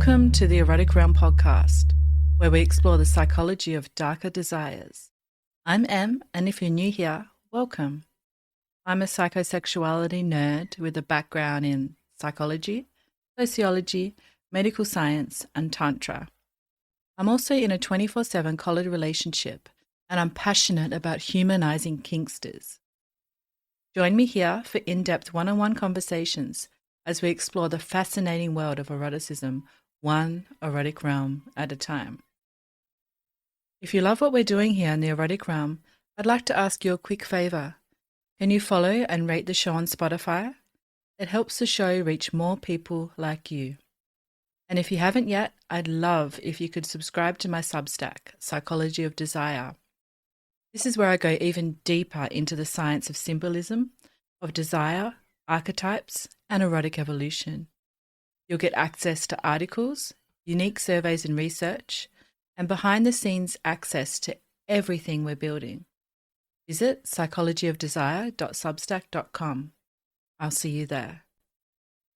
Welcome to the Erotic Realm podcast, where we explore the psychology of darker desires. I'm Em, and if you're new here, welcome. I'm a psychosexuality nerd with a background in psychology, sociology, medical science, and Tantra. I'm also in a 24/7 collared relationship, and I'm passionate about humanizing kinksters. Join me here for in-depth one-on-one conversations as we explore the fascinating world of eroticism, one erotic realm at a time. If you love what we're doing here in the Erotic Realm, I'd like to ask you a quick favor. Can you follow and rate the show on Spotify? It helps the show reach more people like you. And if you haven't yet, I'd love if you could subscribe to my Substack, Psychology of Desire. This is where I go even deeper into the science of symbolism, of desire, archetypes, and erotic evolution. You'll get access to articles, unique surveys and research, and behind-the-scenes access to everything we're building. Visit psychologyofdesire.substack.com. I'll see you there.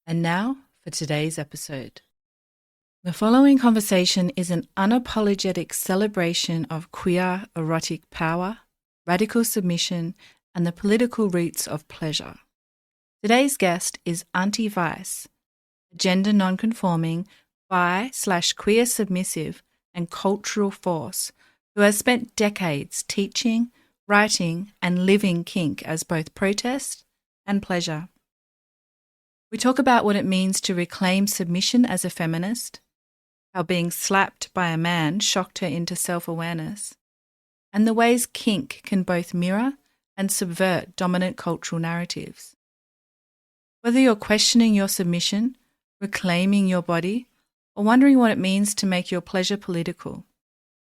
And now for today's episode. The following conversation is an unapologetic celebration of queer erotic power, radical submission, and the political roots of pleasure. Today's guest is Auntie Vice, a gender-nonconforming, bi/queer submissive and cultural force who has spent decades teaching, writing, and living kink as both protest and pleasure. We talk about what it means to reclaim submission as a feminist, how being slapped by a man shocked her into self-awareness, and the ways kink can both mirror and subvert dominant cultural narratives. Whether you're questioning your submission, reclaiming your body, or wondering what it means to make your pleasure political,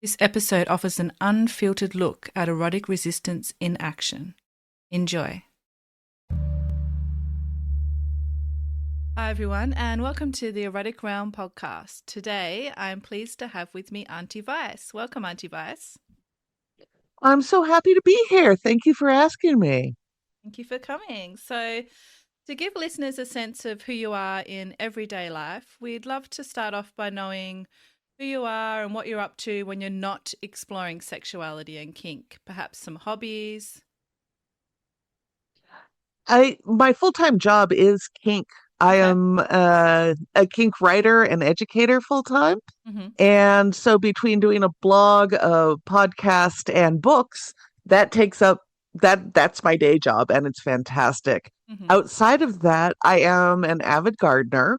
this episode offers an unfiltered look at erotic resistance in action. Enjoy. Hi everyone, and welcome to the Erotic Realm podcast. Today, I'm pleased to have with me Auntie Vice. Welcome, Auntie Vice. I'm so happy to be here. Thank you for asking me. Thank you for coming. So, to give listeners a sense of who you are in everyday life, we'd love to start off by knowing who you are and what you're up to when you're not exploring sexuality and kink. Perhaps some hobbies. My full-time job is kink. I Okay. am a kink writer and educator full-time. Mm-hmm. And so between doing a blog, a podcast, and books, that takes up that's my day job, and it's fantastic. Mm-hmm. Outside of that, I am an avid gardener.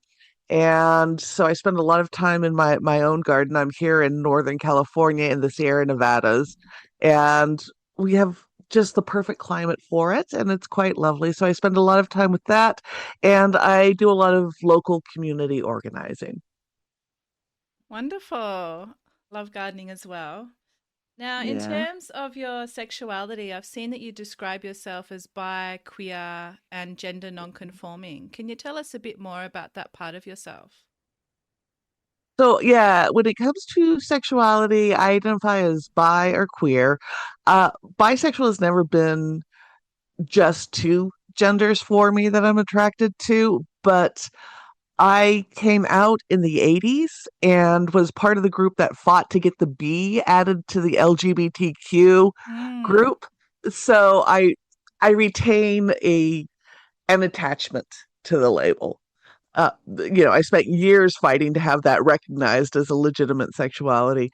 And so I spend a lot of time in my own garden. I'm here in Northern California in the Sierra Nevadas, and we have just the perfect climate for it, and it's quite lovely. So I spend a lot of time with that, and I do a lot of local community organizing. Wonderful. Love gardening as well. Now, in Yeah. terms of your sexuality, I've seen that you describe yourself as bi, queer, and gender non-conforming. Can you tell us a bit more about that part of yourself? So yeah, when it comes to sexuality, I identify as bi or queer. Uh, Bisexual has never been just two genders for me that I'm attracted to, but I came out in the 80s and was part of the group that fought to get the B added to the LGBTQ Mm. group. So I retain an attachment to the label. I spent years fighting to have that recognized as a legitimate sexuality.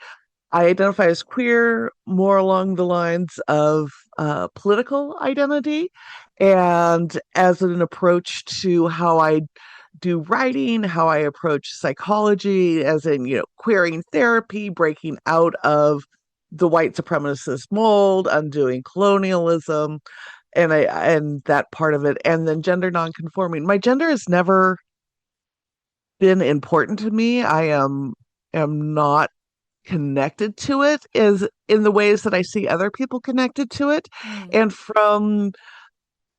I identify as queer more along the lines of political identity and as an approach to how I do writing, how I approach psychology, as in, queering therapy, breaking out of the white supremacist mold, undoing colonialism, and that part of it, and then gender nonconforming. My gender has never been important to me. I am not connected to it is in the ways that I see other people connected to it. Mm. And from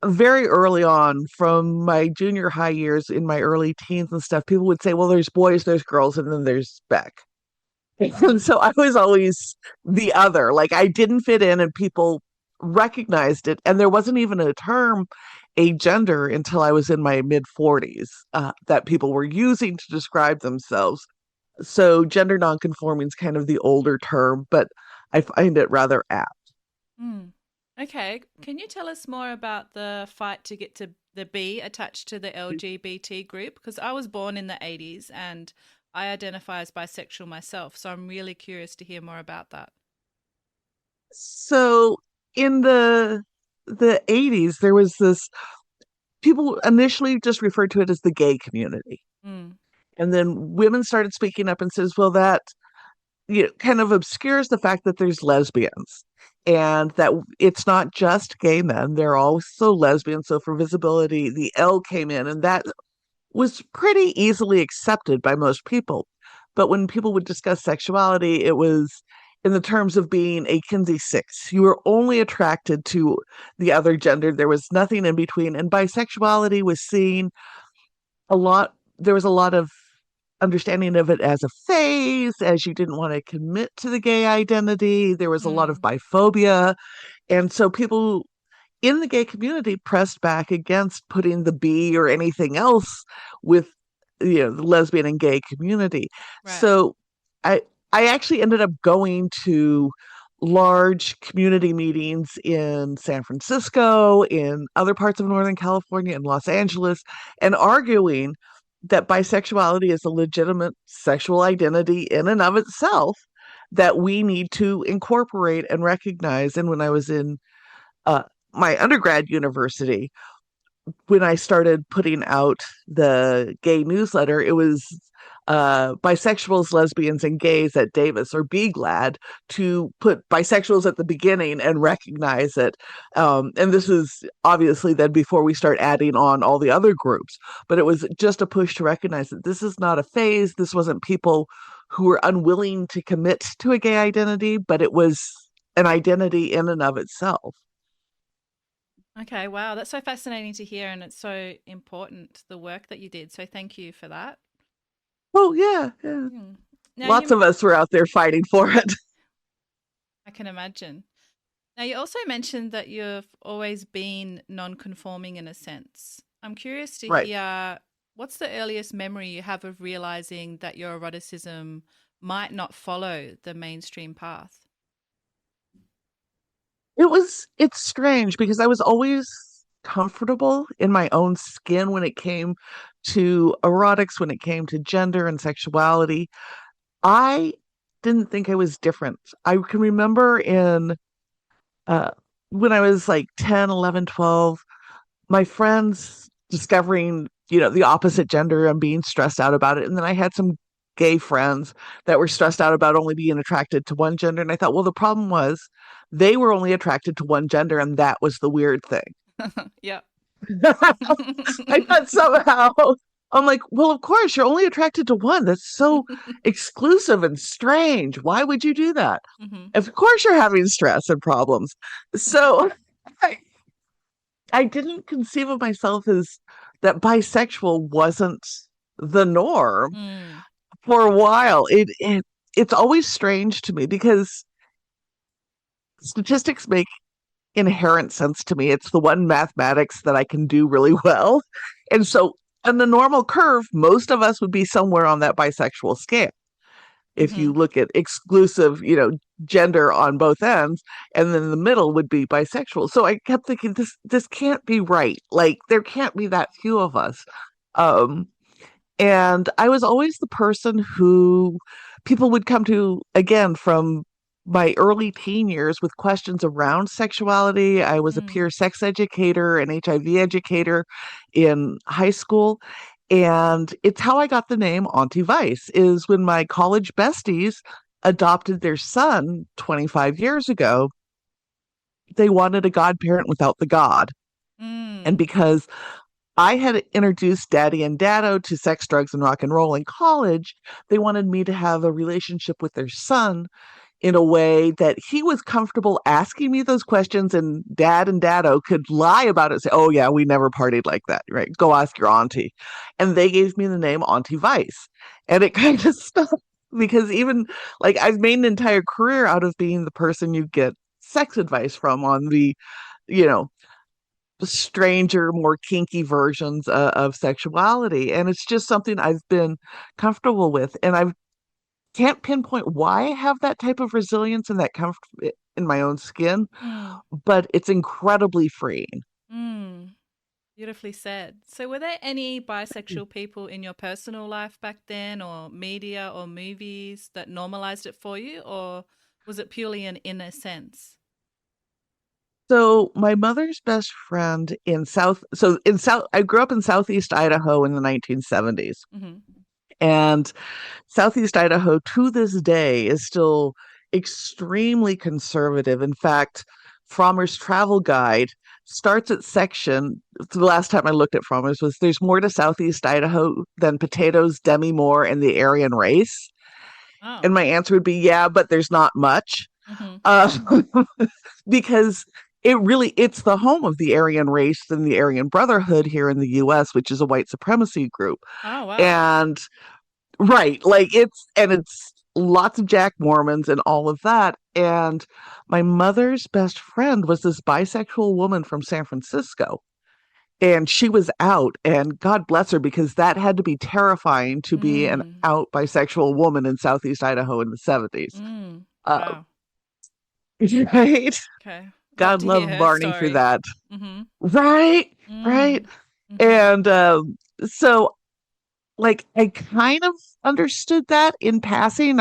very early on, from my junior high years in my early teens and stuff, people would say, well, there's boys, there's girls, and then there's Beck. And Mm. so I was always the other. Like I didn't fit in and people recognized it. And there wasn't even a term, a gender, until I was in my mid 40s that people were using to describe themselves. So gender nonconforming is kind of the older term, but I find it rather apt. Mm. Okay. Can you tell us more about the fight to get to the B attached to the LGBT group? Because I was born in the 80s and I identify as bisexual myself. So I'm really curious to hear more about that. So in the 80s, there was this people initially just referred to it as the gay community. Mm. And then women started speaking up and says, well, that kind of obscures the fact that there's lesbians and that it's not just gay men. There are also lesbians. So for visibility, the L came in, and that was pretty easily accepted by most people. But when people would discuss sexuality, it was in the terms of being a Kinsey six. You were only attracted to the other gender. There was nothing in between. And bisexuality was seen a lot, there was a lot of understanding of it as a phase, as you didn't want to commit to the gay identity. There was a lot of Mm. biphobia. And so people in the gay community pressed back against putting the B or anything else with the lesbian and gay community. Right. So I I actually ended up going to large community meetings in San Francisco, in other parts of Northern California, in Los Angeles, and arguing that bisexuality is a legitimate sexual identity in and of itself that we need to incorporate and recognize. And when I was in uh, my undergrad university, when I started putting out the gay newsletter, it was bisexuals, lesbians, and gays at Davis, or Be Glad, to put bisexuals at the beginning and recognize it. And this is obviously then before we start adding on all the other groups, but it was just a push to recognize that this is not a phase. This wasn't people who were unwilling to commit to a gay identity, but it was an identity in and of itself. Okay. Wow. That's so fascinating to hear. And it's so important, the work that you did. So thank you for that. Oh, yeah, yeah. Mm. Now, Lots you, of us were out there fighting for it. I can imagine. Now, you also mentioned that you've always been non-conforming in a sense. I'm curious to Right. hear what's the earliest memory you have of realizing that your eroticism might not follow the mainstream path? It's strange because I was always comfortable in my own skin when it came to erotics, when it came to gender and sexuality. I didn't think I was different. I can remember in uh when I was like 10, 11, 12, my friends discovering, the opposite gender and being stressed out about it. And then I had some gay friends that were stressed out about only being attracted to one gender. And I thought, well, the problem was they were only attracted to one gender, and that was the weird thing. Yeah. I thought somehow, I'm like, well, of course, you're only attracted to one. That's so exclusive and strange. Why would you do that? Hmm. Of course, you're having stress and problems. So I, I didn't conceive of myself as that bisexual wasn't the norm Mm. for a while. It's always strange to me because statistics make inherent sense to me. It's the one mathematics that I can do really well. And so on the normal curve, most of us would be somewhere on that bisexual scale. If Hmm. you look at exclusive, gender on both ends, and then the middle would be bisexual. So I kept thinking this can't be right. Like there can't be that few of us. Um, and I was always the person who people would come to again from my early teen years with questions around sexuality. I was a Mm. peer sex educator and HIV educator in high school. And it's how I got the name Auntie Vice, is when my college besties adopted their son 25 years ago. They wanted a godparent without the God. And Mm. because I had introduced Daddy and Dado to sex, drugs, and rock and roll in college, they wanted me to have a relationship with their son in a way that he was comfortable asking me those questions, and Dad and Dado could lie about it, say, oh yeah, we never partied like that, right? Go ask your auntie. And they gave me the name Auntie Vice. And it kind of stuck because even like I've made an entire career out of being the person you get sex advice from on the, you know, stranger, more kinky versions of sexuality. And it's just something I've been comfortable with. And I've can't pinpoint why I have that type of resilience and that comfort in my own skin, Mm, but it's incredibly freeing. mm. Beautifully said. So, were there any bisexual people in your personal life back then, or media or movies that normalized it for you, or was it purely an inner sense? So my mother's best friend in South, I grew up in Southeast Idaho in the 1970s. Mm-hmm. And Southeast Idaho to this day is still extremely conservative. In fact, Frommer's travel guide starts at section. The last time I looked at Frommer's was there's more to Southeast Idaho than potatoes, Demi Moore, and the Aryan race. Oh. And my answer would be, yeah, but there's not much. Mm-hmm. Uh, because it's the home of the Aryan race and the Aryan Brotherhood here in the US, which is a white supremacy group. Oh, wow. And right, like it's lots of Jack Mormons and all of that. And my mother's best friend was this bisexual woman from San Francisco. And she was out, and God bless her, because that had to be terrifying to be an Mm, out bisexual woman in Southeast Idaho in the 70s. mm. Uh, Wow. right? Okay. Love God to hear love her Barney for story. that. Mm-hmm. Right, right. Mm. Mm-hmm. And so like I kind of understood that in passing.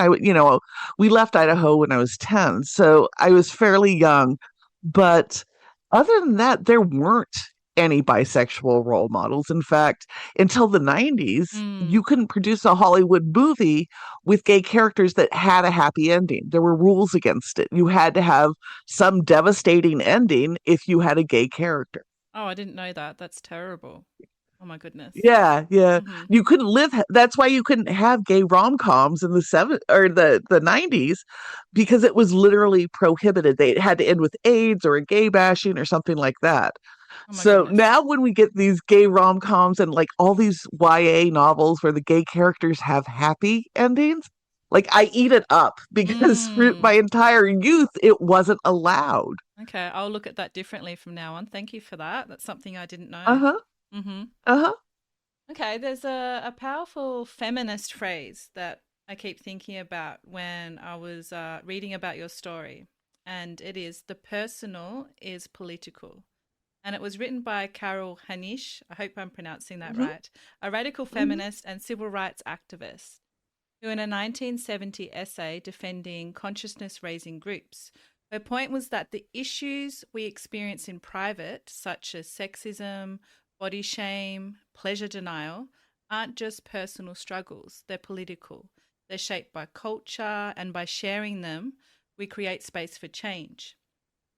We left Idaho when I was 10, so I was fairly young. But other than that, there weren't any bisexual role models. In fact, until the 90s, you Mm. couldn't produce a Hollywood movie with gay characters that had a happy ending. There were rules against it. You had to have some devastating ending if you had a gay character. Oh, I didn't know that. That's terrible. Oh, my goodness. Yeah, yeah. Mm-hmm. You couldn't live. That's why you couldn't have gay rom-coms in the seven or the 90s, because it was literally prohibited. They had to end with AIDS or a gay bashing or something like that. Oh, my So goodness. now when we get these gay rom-coms and like all these YA novels where the gay characters have happy endings, like I eat it up because for my Mm. entire youth it wasn't allowed. Okay. I'll look at that differently from now on. Thank you for that. That's something I didn't know. Uh-huh. Mm-hmm. Uh-huh. Okay, there's a powerful feminist phrase that I keep thinking about when I was reading about your story, and it is the personal is political. And it was written by Carol Hanish, I hope I'm pronouncing that Hmm. right, a radical Hmm. feminist and civil rights activist who, in a 1970 essay defending consciousness raising groups, her point was that the issues we experience in private, such as sexism, body shame, pleasure denial, aren't just personal struggles, they're political. They're shaped by culture, and by sharing them, we create space for change.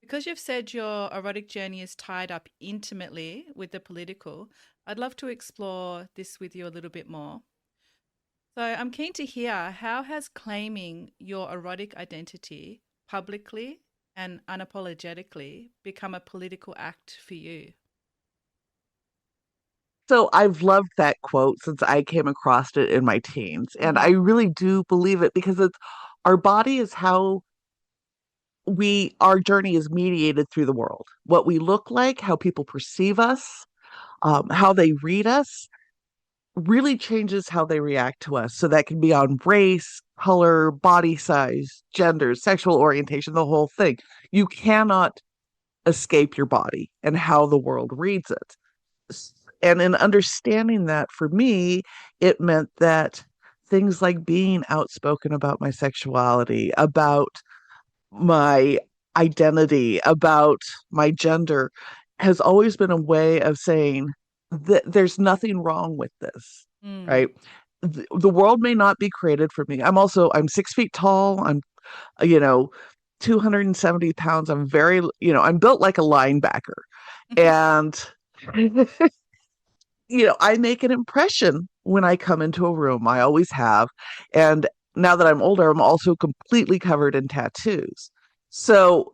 Because you've said your erotic journey is tied up intimately with the political, I'd love to explore this with you a little bit more. So I'm keen to hear, how has claiming your erotic identity publicly and unapologetically become a political act for you? So I've loved that quote since I came across it in my teens. And I Mm-hmm. really do believe it because it's our body is how our journey is mediated through the world. What we look like, how people perceive us, how they read us really changes how they react to us. So that can be on race, color, body size, gender, sexual orientation, the whole thing. You cannot escape your body and how the world reads it. And in understanding that for me, it meant that things like being outspoken about my sexuality, about my identity, about my gender, has always been a way of saying that there's nothing wrong with this, Mm. right? The world may not be created for me. I'm 6 feet tall. I'm, you know, 270 pounds. I'm built like a linebacker. And I make an impression when I come into a room. I always have. And now that I'm older, I'm also completely covered in tattoos. So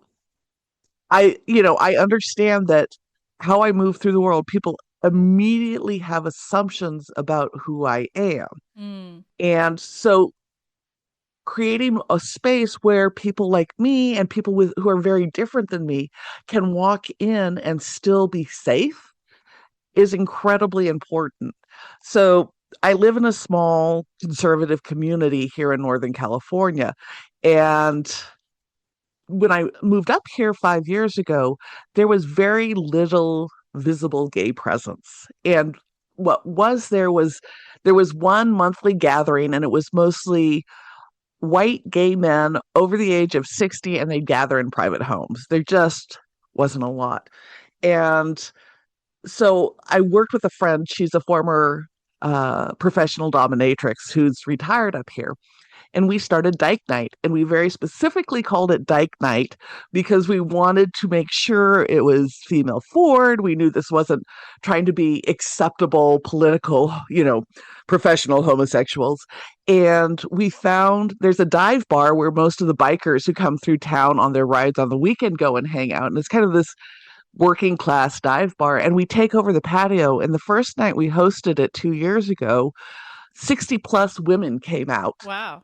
I understand that how I move through the world, people immediately have assumptions about who I am. Mm. And so creating a space where people like me and people who are very different than me can walk in and still be safe is incredibly important. So I live in a small conservative community here in Northern California. And when I moved up here 5 years ago, there was very little visible gay presence. And what was there was one monthly gathering, and it was mostly white gay men over the age of 60, and they'd gather in private homes. There just wasn't a lot. And so I worked with a friend. She's a former professional dominatrix who's retired up here, and we started Dyke Night. And we very specifically called it Dyke Night because we wanted to make sure it was female forward. We knew this wasn't trying to be acceptable political, professional homosexuals. And we found there's a dive bar where most of the bikers who come through town on their rides on the weekend go and hang out. And it's kind of this working class dive bar. And we take over the patio. And the first night we hosted it 2 years ago, 60 plus women came out Wow.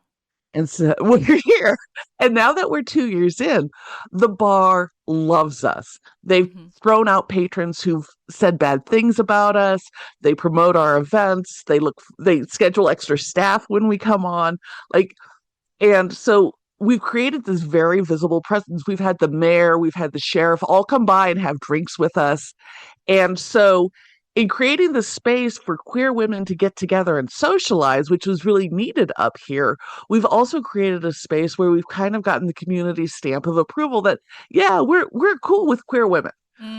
and so we're here. And now that we're 2 years in, the bar loves us. They've Hmm. thrown out patrons who've said bad things about us. They promote our events. They schedule extra staff when we come on. Like, and so we've created this very visible presence. We've had the mayor, we've had the sheriff all come by and have drinks with us. And so, in creating the space for queer women to get together and socialize, which was really needed up here, we've also created a space where we've kind of gotten the community stamp of approval that, yeah, we're cool with queer women.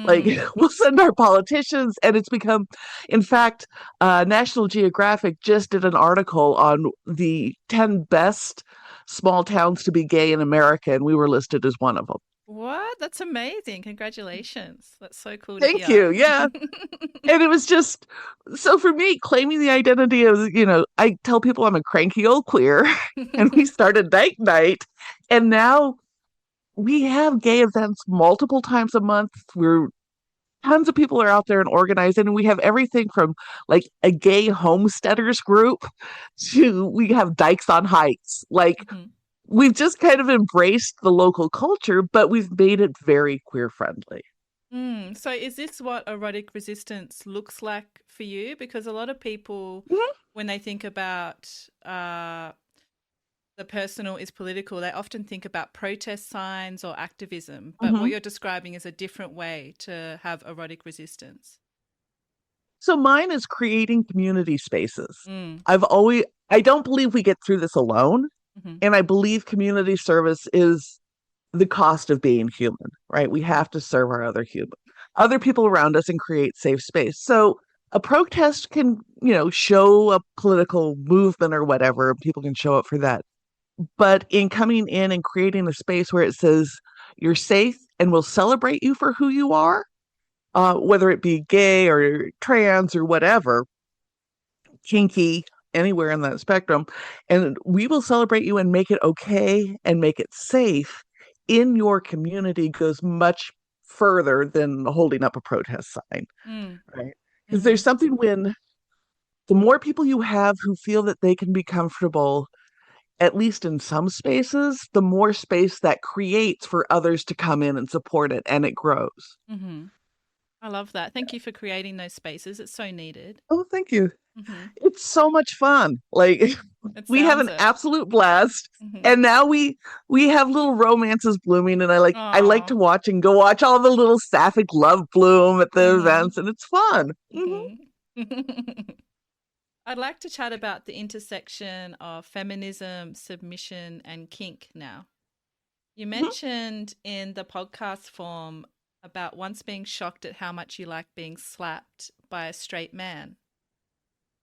Like Mm. we'll send our politicians, and it's become, in fact, National Geographic just did an article on the 10 best small towns to be gay in America, and we were listed as one of them. What? That's amazing. Congratulations. That's so cool to Thank hear. you. Yeah. And it was just so for me, claiming the identity of, I tell people I'm a cranky old queer, and we started Dyke Night, and now we have gay events multiple times a month. We're Tons of people are out there and organizing, and we have everything from like a gay homesteaders group to we have dykes on hikes. Like Mhm. we've just kind of embraced the local culture, but we've made it very queer friendly. So is this what erotic resistance looks like for you? Because a lot of people, Mhm, when they think about the personal is political, they often think about protest signs or activism. But what mhm. you're describing is a different way to have erotic resistance. So mine is creating community spaces. Mm. I don't believe we get through this alone. Hmm. And I believe community service is the cost of being human, right? We have to serve our other people around us and create safe space. So a protest can, show a political movement or whatever. People can show up for that. But in coming in and creating a space where it says you're safe and we'll celebrate you for who you are, whether it be gay or trans or whatever, kinky, anywhere in that spectrum, and we will celebrate you and make it okay and make it safe in your community goes much further than holding up a protest sign, Mm. right? Because Hmm. there's something when the more people you have who feel that they can be comfortable, at least in some spaces, the more space that creates for others to come in and support it, and it grows. Hmm. I love that. Thank you for creating those spaces. It's so needed. Oh, thank you. Hmm. It's so much fun. Like It we have sounds an it. absolute blast. Hmm. And now we have little romances blooming, and I like Oh. to watch and go watch all the little sapphic love bloom at the Hmm. events, and it's fun. Hmm. I'd like to chat about the intersection of feminism, submission, and kink now. You Mhm. mentioned in the podcast form about once being shocked at how much you like being slapped by a straight man.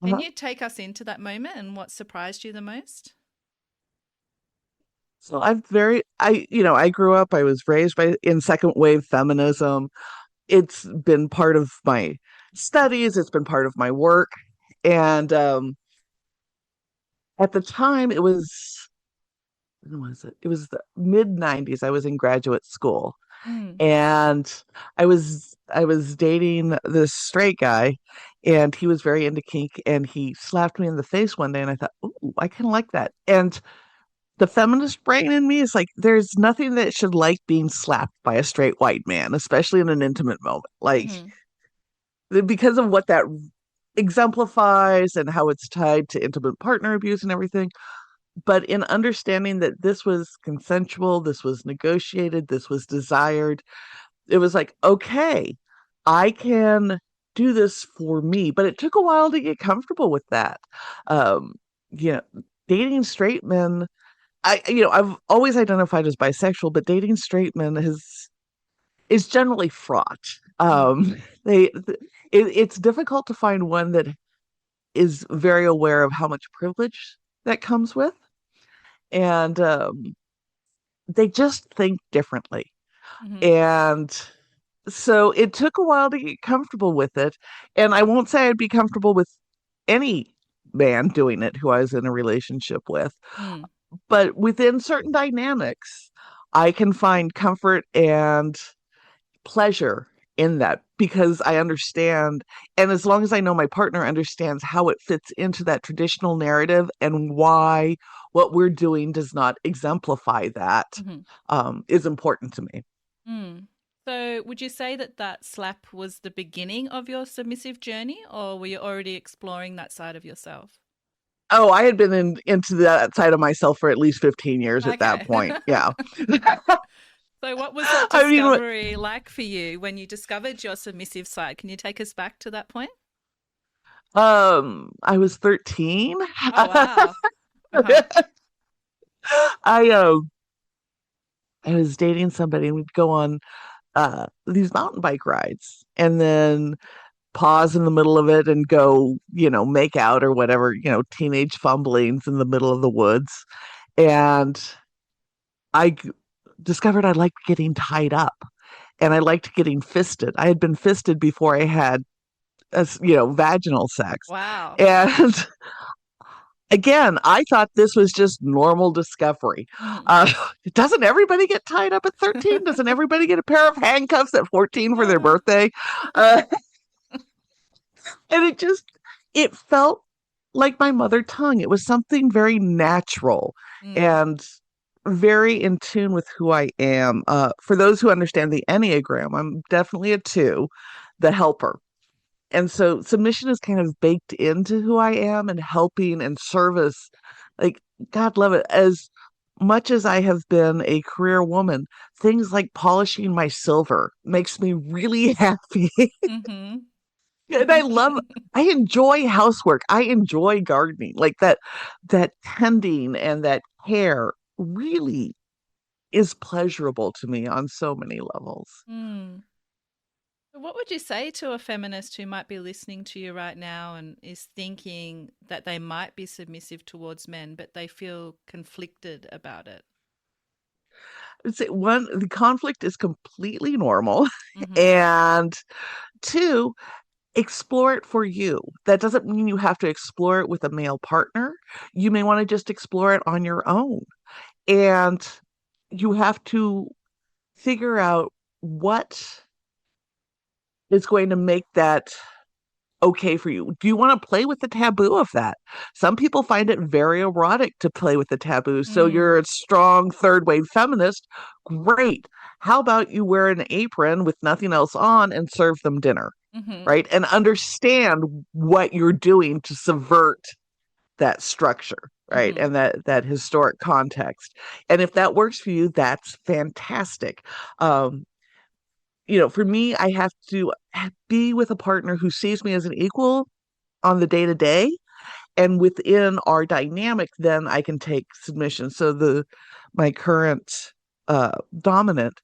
Can Uh-huh. you take us into that moment and what surprised you the most? So I grew up, I was raised in second wave feminism. It's been part of my studies, it's been part of my work. And at the time when was it? It was the mid 90s. I was in graduate school, Mm. and I was dating this straight guy, and he was very into kink, and he slapped me in the face one day, and I thought, "Ooh, I kind of like that." And the feminist brain in me is like, there's nothing that should like being slapped by a straight white man, especially in an intimate moment. Like Hmm. because of what that exemplifies and how it's tied to intimate partner abuse and everything. But in understanding that this was consensual, this was negotiated, this was desired, it was like, okay, I can do this for me. But it took a while to get comfortable with that. Um, you know, dating straight men, I've always identified as bisexual, but dating straight men is generally fraught. Mm-hmm. It's difficult to find one that is very aware of how much privilege that comes with, and they just think differently. Mm-hmm. And so it took a while to get comfortable with it. And I won't say I'd be comfortable with any man doing it who I was in a relationship with, Mm. but within certain dynamics, I can find comfort and pleasure in that because I understand. And as long as I know my partner understands how it fits into that traditional narrative and why what we're doing does not exemplify that, Mm-hmm. is important to me. Mm. So, would you say that that slap was the beginning of your submissive journey, or were you already exploring that side of yourself? Oh, I had been into that side of myself for at least 15 years at that Okay. point. Yeah. So, what was that I mean, discovery like for you when you discovered your submissive side? Can you take us back to that point? I was 13. Oh, wow. Uh-huh. I I was dating somebody and we'd go on these mountain bike rides and then pause in the middle of it and go, make out or whatever, teenage fumblings in the middle of the woods. And I discovered I liked getting tied up and I liked getting fisted. I had been fisted before I had, vaginal sex. Wow. And again, I thought this was just normal discovery. Mm-hmm. Uh, doesn't everybody get tied up at 13? Doesn't everybody get a pair of handcuffs at 14 for their Oh. birthday? Uh, and it felt like my mother tongue. It was something very natural Mm. and very in tune with who I am. For those who understand the Enneagram, I'm definitely a two, the helper. And so submission is kind of baked into who I am and helping and service. Like, God love it. As much as I have been a career woman, things like polishing my silver makes me really happy. Mm-hmm. And I enjoy housework. I enjoy gardening. Like that tending and that care really is pleasurable to me on so many levels. Mm. So what would you say to a feminist who might be listening to you right now and is thinking that they might be submissive towards men, but they feel conflicted about it? I'd say one, the conflict is completely normal. Mm-hmm. And two, explore it for you. That doesn't mean you have to explore it with a male partner. You may want to just explore it on your own. And you have to figure out what is going to make that okay for you. Do you want to play with the taboo of that? Some people find it very erotic to play with the taboo. So you're Mm. a strong third wave feminist. Great. How about you wear an apron with nothing else on and serve them dinner? Mm-hmm. Right. And understand what you're doing to subvert that structure. Right. Mm-hmm. And that historic context. And if that works for you, that's fantastic. Um, for me, I have to be with a partner who sees me as an equal on the day to day. And within our dynamic, then I can take submission. So my current dominant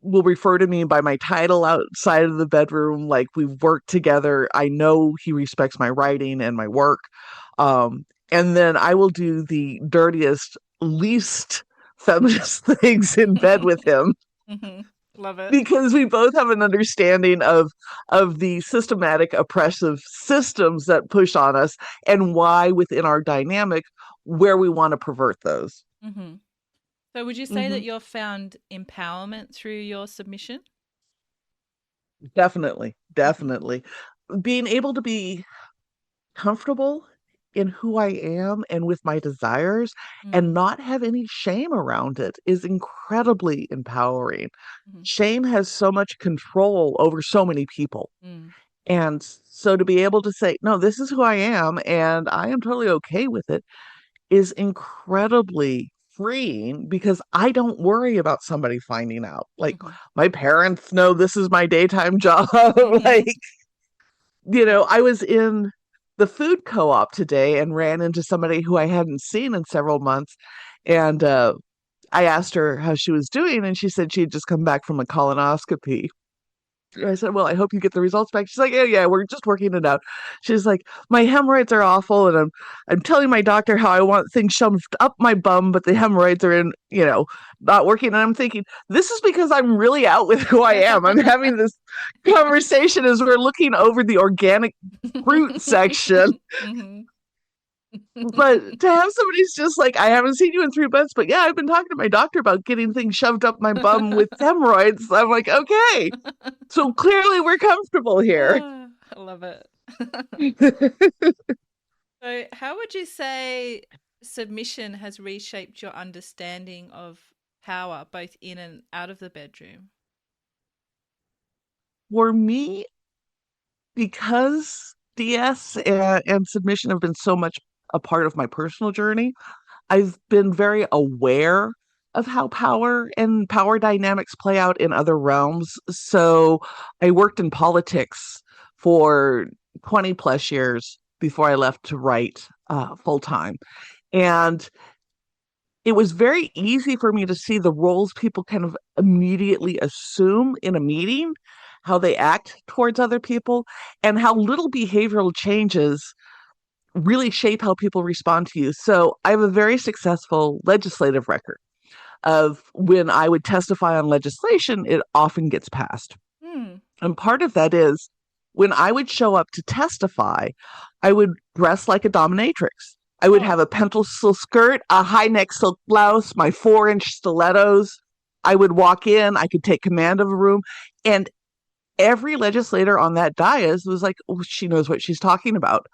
will refer to me by my title outside of the bedroom. Like we've worked together. I know he respects my writing and my work. And then I will do the dirtiest, least feminist things in bed with him Mm-hmm. Love it. because we both have an understanding of the systematic oppressive systems that push on us and why within our dynamic where we want to pervert those. Mm-hmm. So would you say that Hmm. you've found empowerment through your submission? Definitely, Mm-hmm. definitely. Being able to be comfortable in who I am and with my desires and Mm. not have any shame around it is incredibly empowering. Mm-hmm. Shame has so much control over so many people. Mm. And so to be able to say, no, this is who I am and I am totally okay with it is incredibly freeing because I don't worry about somebody finding out. Like Mhm. my parents know this is my daytime job. Like, Mhm. Yeah. I was in the food co-op today and ran into somebody who I hadn't seen in several months. And I asked her how she was doing, and she said she had just come back from a colonoscopy. I said, "Well, I hope you get the results back." She's like, "Yeah, yeah, we're just working it out." She's like, "My hemorrhoids are awful, and I'm telling my doctor how I want things shoved up my bum, but the hemorrhoids are in, not working." And I'm thinking, this is because I'm really out with who I am. I'm having this conversation as we're looking over the organic fruit section. Mhm. But to have somebody's just like, I haven't seen you in 3 months, but yeah, I've been talking to my doctor about getting things shoved up my bum with hemorrhoids. I'm like, okay, so clearly we're comfortable here. Ah, I love it. So, how would you say submission has reshaped your understanding of power, both in and out of the bedroom? For me, because DS and submission have been so much a part of my personal journey, I've been very aware of how power and power dynamics play out in other realms. So I worked in politics for 20 plus years before I left to write full time. And it was very easy for me to see the roles people kind of immediately assume in a meeting, how they act towards other people, and how little behavioral changes really shape how people respond to you. So I have a very successful legislative record of when I would testify on legislation, it often gets passed. Hmm. And part of that is when I would show up to testify, I would dress like a dominatrix. I would have Oh. a pencil skirt, a high neck silk blouse, my 4-inch stilettos. I would walk in, I could take command of a room. And every legislator on that dais was like, oh, she knows what she's talking about.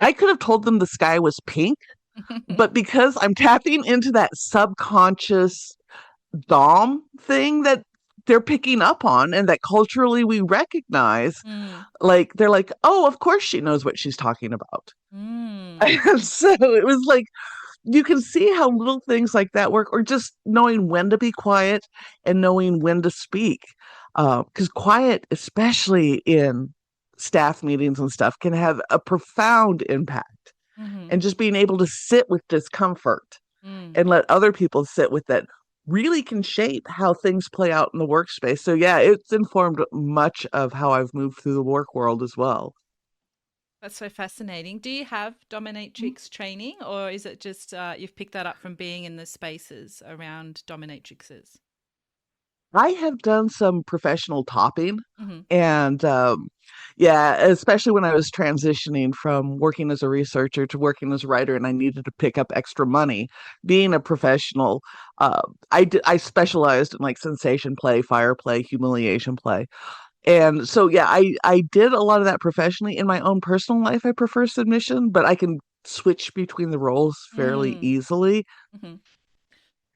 I could have told them the sky was pink, but because I'm tapping into that subconscious Dom thing that they're picking up on and that culturally we recognize, Mm. like they're like, oh, of course she knows what she's talking about. Mm. And so it was like you can see how little things like that work, or just knowing when to be quiet and knowing when to speak. Because quiet, especially in staff meetings and stuff, can have a profound impact. Mhm. And just being able to sit with discomfort Mm. and let other people sit with it really can shape how things play out in the workspace. So yeah, it's informed much of how I've moved through the work world as well. That's so fascinating. Do you have dominatrix training, or is it just you've picked that up from being in the spaces around dominatrixes? I have done some professional topping Hmm. and yeah, especially when I was transitioning from working as a researcher to working as a writer and I needed to pick up extra money. Being a professional, uh, I specialized in like sensation play, fire play, humiliation play. And so yeah, I did a lot of that professionally. In my own personal life, I prefer submission, but I can switch between the roles fairly Mm. easily. Hmm.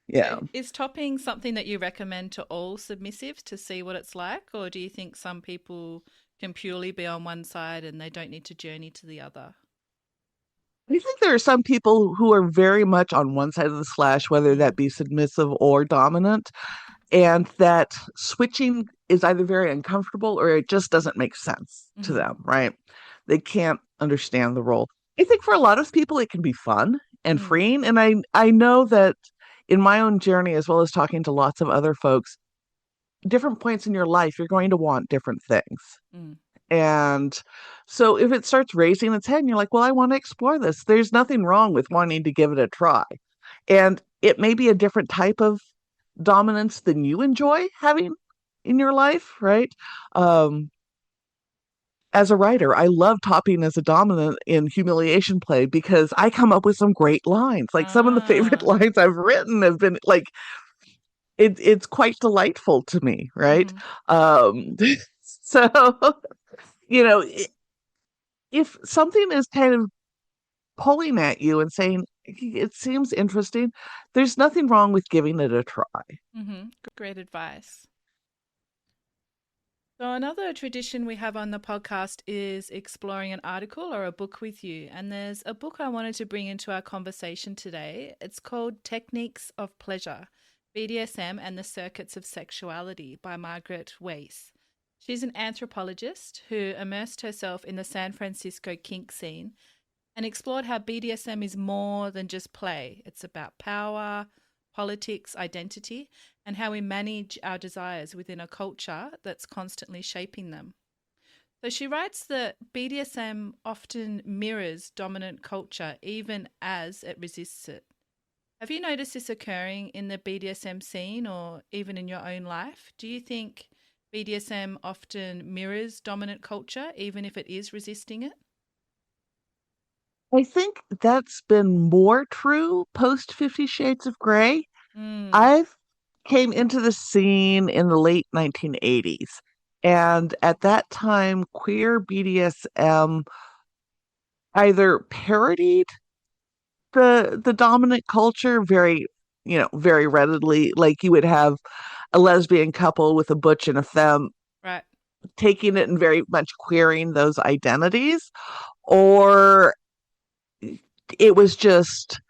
Yeah. So, is topping something that you recommend to all submissives to see what it's like, or do you think some people can purely be on one side and they don't need to journey to the other? I think there are some people who are very much on one side of the slash, whether that Mm. be submissive or dominant, and that switching is either very uncomfortable or it just doesn't make sense to Hmm. them, right? They can't understand the role. I think for a lot of people it can be fun and Mm. freeing. And I know that in my own journey, as well as talking to lots of other folks, different points in your life, you're going to want different things. Mm. And so if it starts raising its head and you're like, well, I want to explore this, there's nothing wrong with wanting to give it a try. And it may be a different type of dominance than you enjoy having in your life, right? Um, as a writer, I love topping as a dominant in humiliation play because I come up with some great lines. Like some of the favorite Ah. lines I've written have been like it's quite delightful to me, right? Hmm. Um, so you know, if something is kind of pulling at you and saying it seems interesting, there's nothing wrong with giving it a try. Hmm. Great advice. So, another tradition we have on the podcast is exploring an article or a book with you. And there's a book I wanted to bring into our conversation today. It's called Techniques of Pleasure, BDSM and the Circuits of Sexuality by Margaret Weiss. She's an anthropologist who immersed herself in the San Francisco kink scene and explored how BDSM is more than just play. It's about power, politics, identity, and how we manage our desires within a culture that's constantly shaping them. So she writes that BDSM often mirrors dominant culture even as it resists it. Have you noticed this occurring in the BDSM scene or even in your own life? Do you think BDSM often mirrors dominant culture even if it is resisting it? I think that's been more true post 50 Shades of Grey. Mm, I've came into the scene in the late 1980s, and at that time queer BDSM either parodied the dominant culture very, very readily. Like you would have a lesbian couple with a butch and a femme right. taking it and very much queering those identities, or it was just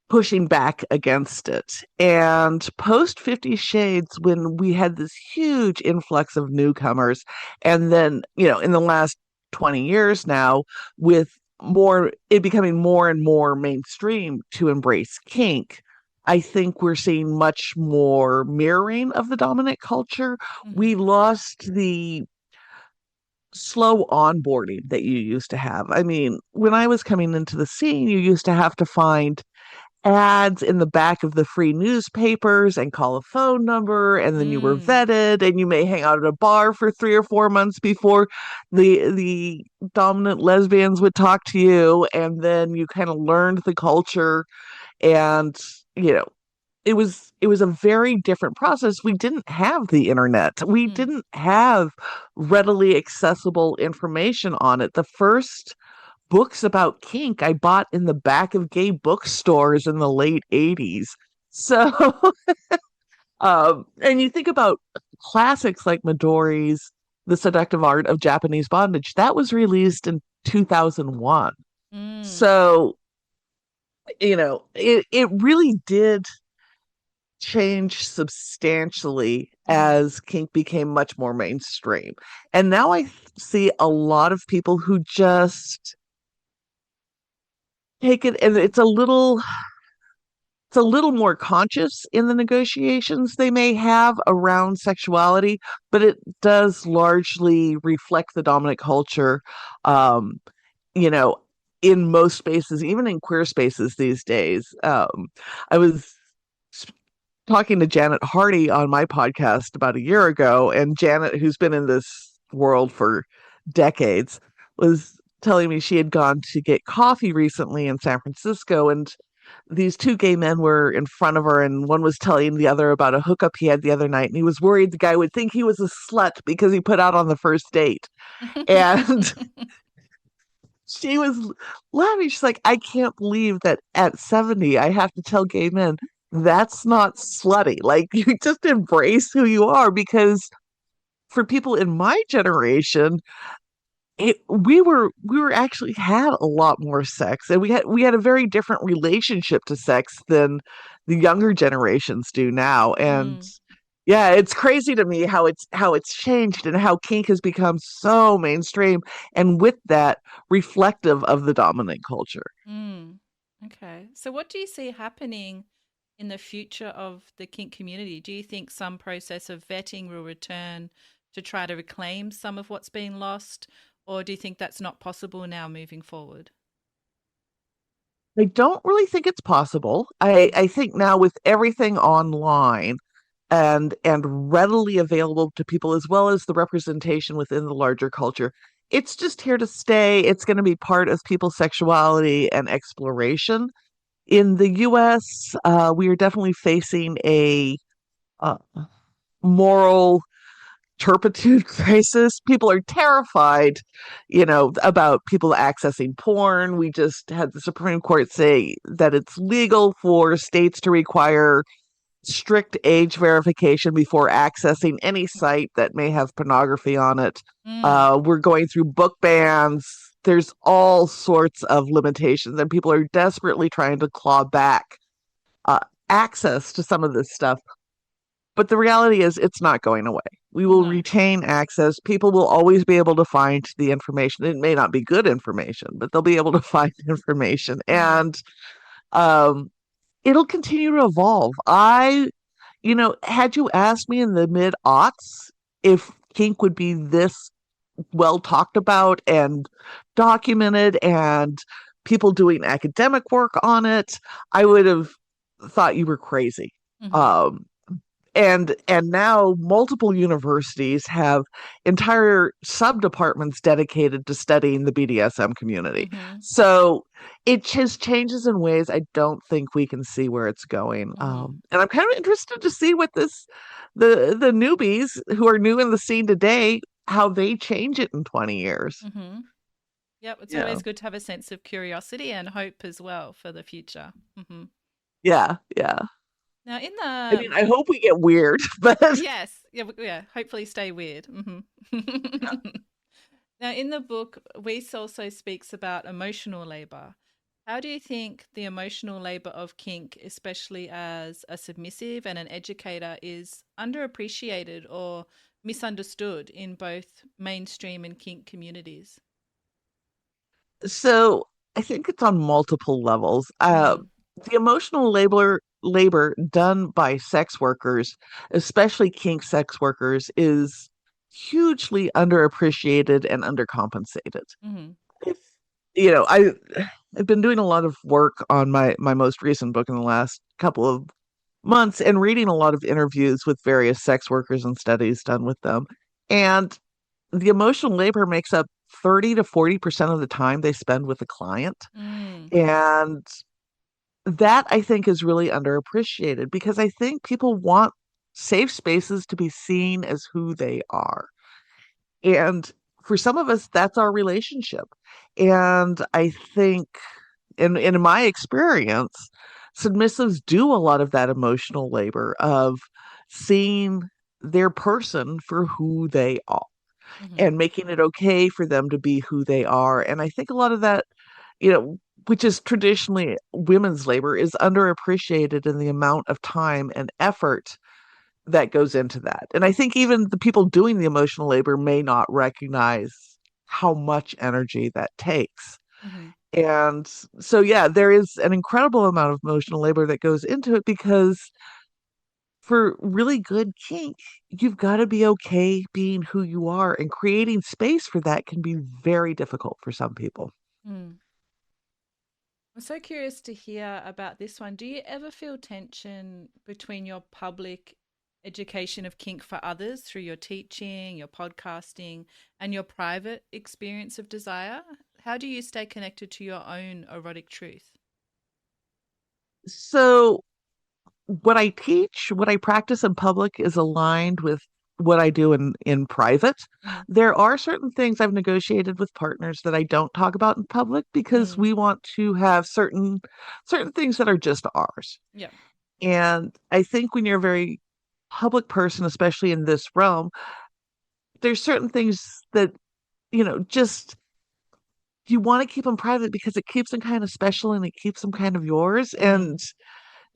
pushing back against it. And post 50 Shades, when we had this huge influx of newcomers, and then, in the last 20 years now, with it becoming more and more mainstream to embrace kink, I think we're seeing much more mirroring of the dominant culture. Mm-hmm. We lost the slow onboarding that you used to have. I mean, when I was coming into the scene, you used to have to find ads in the back of the free newspapers and call a phone number, and then you were Mm, vetted, and you may hang out at a bar for 3 or 4 months before the dominant lesbians would talk to you, and then you kind of learned the culture. And you know it was a very different process. We didn't have the internet, we mm, didn't have readily accessible information on it. The first books about kink I bought in the back of gay bookstores in the late 80s. So, and you think about classics like Midori's The Seductive Art of Japanese Bondage, that was released in 2001. mm, So, it really did change substantially mm-hmm. as kink became much more mainstream. And now I see a lot of people who just take it, and it's a little more conscious in the negotiations they may have around sexuality, but it does largely reflect the dominant culture. Um, you know, in most spaces, even in queer spaces these days. I was talking to Janet Hardy on my podcast about a year ago, and Janet, who's been in this world for decades, was telling me she had gone to get coffee recently in San Francisco, and these two gay men were in front of her, and one was telling the other about a hookup he had the other night, and he was worried the guy would think he was a slut because he put out on the first date. And she was laughing. She's like, I can't believe that at 70, I have to tell gay men that's not slutty. Like, you just embrace who you are. Because for people in my generation, we were actually had a lot more sex, and we had a very different relationship to sex than the younger generations do now. And Mm, yeah, it's crazy to me how it's changed and how kink has become so mainstream, and with that, reflective of the dominant culture. mm. Okay. So, what do you see happening in the future of the kink community? Do you think some process of vetting will return to try to reclaim some of what's been lost? Or do you think that's not possible now moving forward? I don't really think it's possible. I, Mm, I think now with everything online and readily available to people, as well as the representation within the larger culture, it's just here to stay. It's going to be part of people's sexuality and exploration. In the US, we are definitely facing a uh, moral turpitude crisis. People are terrified, about people accessing porn. We just had the Supreme Court say that it's legal for states to require strict age verification before accessing any site that may have pornography on it. Mm. We're going through book bans. There's all sorts of limitations, and people are desperately trying to claw back uh, access to some of this stuff. But the reality is, it's not going away. We will No. retain access. People will always be able to find the information. It may not be good information, but they'll be able to find information. Mm-hmm. And um, it'll continue to evolve. Had you asked me in the mid aughts if kink would be this well talked about and documented and people doing academic work on it, I would have thought you were crazy. Mm-hmm. Um, and now multiple universities have entire sub departments dedicated to studying the BDSM community. Mm-hmm. So it just changes in ways I don't think we can see where it's going. Mm-hmm. And I'm kind of interested to see what the newbies who are new in the scene today, how they change it in 20 years. Mm-hmm. Yep, it's Yeah. always good to have a sense of curiosity and hope as well for the future. Mm-hmm. Yeah. Yeah. Now, in I the mean, I hope we get weird, but yes, yeah, yeah, hopefully stay weird. Mm-hmm. Now, in the book, Weiss also speaks about emotional labor. How do you think the emotional labor of kink, especially as a submissive and an educator, is underappreciated or misunderstood in both mainstream and kink communities? so I think it's on multiple levels. Mm-hmm. The emotional labor done by sex workers, especially kink sex workers, is hugely underappreciated and undercompensated. Mm-hmm. If, you know, I've been doing a lot of work on my most recent book in the last couple of months and reading a lot of interviews with various sex workers and studies done with them. And the emotional labor makes up 30 to 40% of the time they spend with the client. Mm. And that I think is really underappreciated because I think people want safe spaces to be seen as who they are. And for some of us, that's our relationship. And I think, in my experience, submissives do a lot of that emotional labor of seeing their person for who they are Mm-hmm. and making it okay for them to be who they are. And I think a lot of that, you know, which is traditionally women's labor, is underappreciated in the amount of time and effort that goes into that. And I think even the people doing the emotional labor may not recognize how much energy that takes. Mm-hmm. And so, yeah, there is an incredible amount of emotional labor that goes into it because for really good kink, you've got to be okay being who you are, and creating space for that can be very difficult for some people. Mm. I'm so curious to hear about this one. Do you ever feel tension between your public education of kink for others through your teaching, your podcasting, and your private experience of desire? How do you stay connected to your own erotic truth? So, what I teach, what I practice in public is aligned with what I do in private. Mm-hmm. There are certain things I've negotiated with partners that I don't talk about in public because Mm. we want to have certain things that are just ours. Yeah. And I think when you're a very public person, especially in this realm, there's certain things that, just you want to keep them private because it keeps them kind of special and it keeps them kind of yours. Mm-hmm. And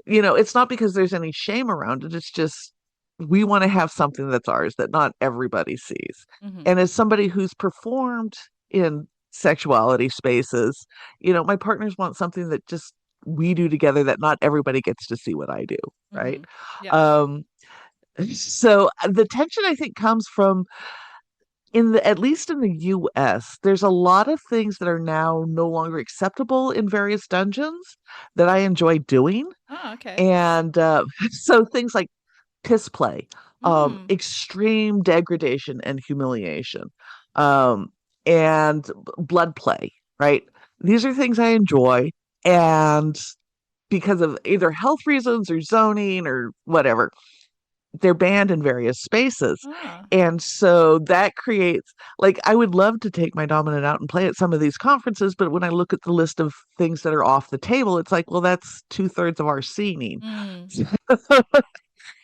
it's not because there's any shame around it. It's just we want to have something that's ours that not everybody sees. Mm-hmm. And as somebody who's performed in sexuality spaces, my partners want something that just we do together that not everybody gets to see what I do, right? Mm-hmm. Yep. Um, so the tension I think comes from at least in the US, there's a lot of things that are now no longer acceptable in various dungeons that I enjoy doing. Oh, okay. And so things like piss play, Mm. extreme degradation and humiliation, um, and blood play, right? These are things I enjoy. And because of either health reasons or zoning or whatever, they're banned in various spaces. Ah. And so that creates, like, I would love to take my dominant out and play at some of these conferences, but when I look at the list of things that are off the table, it's like, well, that's 2/3 of our scening. Mm.